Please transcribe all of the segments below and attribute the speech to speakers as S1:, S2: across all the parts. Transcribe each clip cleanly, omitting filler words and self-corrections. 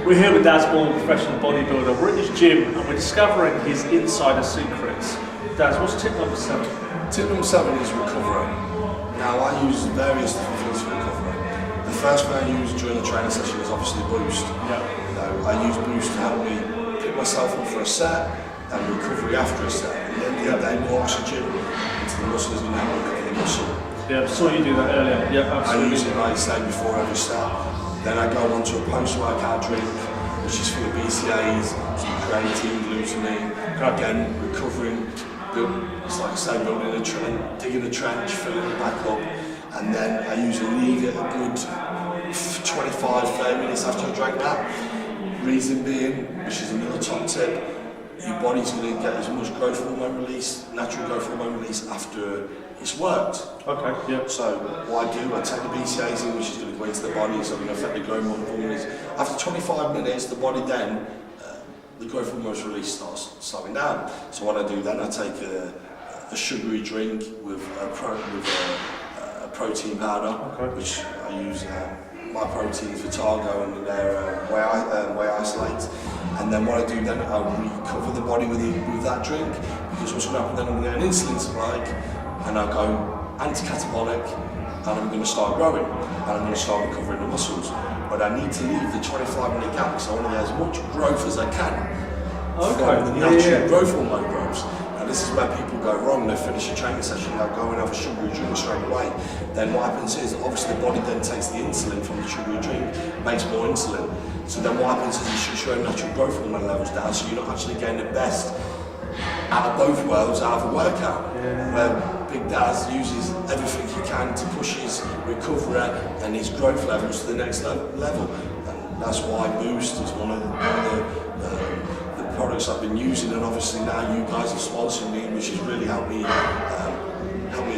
S1: We're here with Daz Ball, professional bodybuilder. We're at his gym and we're discovering his insider secrets. Daz, what's tip number 7?
S2: Tip number 7 is recovery. Now I use various different things for recovery. The first thing I use during the training session is obviously Boost.
S1: Yeah.
S2: You know, I use Boost to help me pick myself up for a set and recovery after a set. And then the other day, more oxygen into the muscle is going to help me get the muscle.
S1: Yeah, I saw you do that earlier. Yeah, absolutely.
S2: I use it, like I say, before every set. Then I go on to a post-workout drink, which is full of BCAAs, some creatine, glutamine, again, recovering, it's like I say, building a trench, digging a trench, filling it back up, and then I usually leave it a good 25-30 minutes after I drank that. Reason being, which is another top tip, your body's going to get as much growth hormone release, natural growth hormone release after it's worked.
S1: Okay, yeah.
S2: So what I do, I take the BCAAs in, which is going to go into the body, so I'm going to affect the growth hormone release. After 25 minutes, the body then, the growth hormone release starts slowing down. So what I do then, I take a sugary drink with a protein powder, which I use my proteins Vitargo and their whey isolate. And then what I do then, I recover the body with that drink, because what's going to happen then, I'm going to get an insulin spike, and I'll go anti-catabolic, and I'm going to start growing, and I'm going to start recovering the muscles. But I need to leave the 25-minute gap, because I want to get as much growth as I can from the natural growth hormone growth. Now this is where people go wrong. They finish a training session, they'll go and have a sugary drink straight away. Then what happens is, obviously the body then takes the insulin from the sugary drink, makes more insulin. So then what happens is you should show natural growth hormone levels down, so you're not actually getting the best out of both worlds out of a workout. Where Big Daz uses everything he can to push his recovery and his growth levels to the next level. And that's why Boost is one of the products I've been using, and obviously now you guys have sponsored me, which has really helped me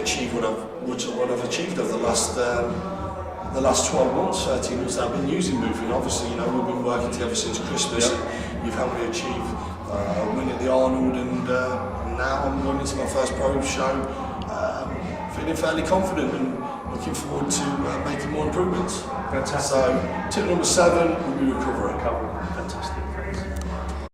S2: achieve what I've achieved over the last 12 months, 13 months that I've been using Moving. Obviously, you know, we've been working together since Christmas. And you've helped me achieve a win at the Arnold, and now I'm going into my first pro show, feeling fairly confident and looking forward to making more improvements.
S1: Fantastic.
S2: So, tip number 7 will be recovery.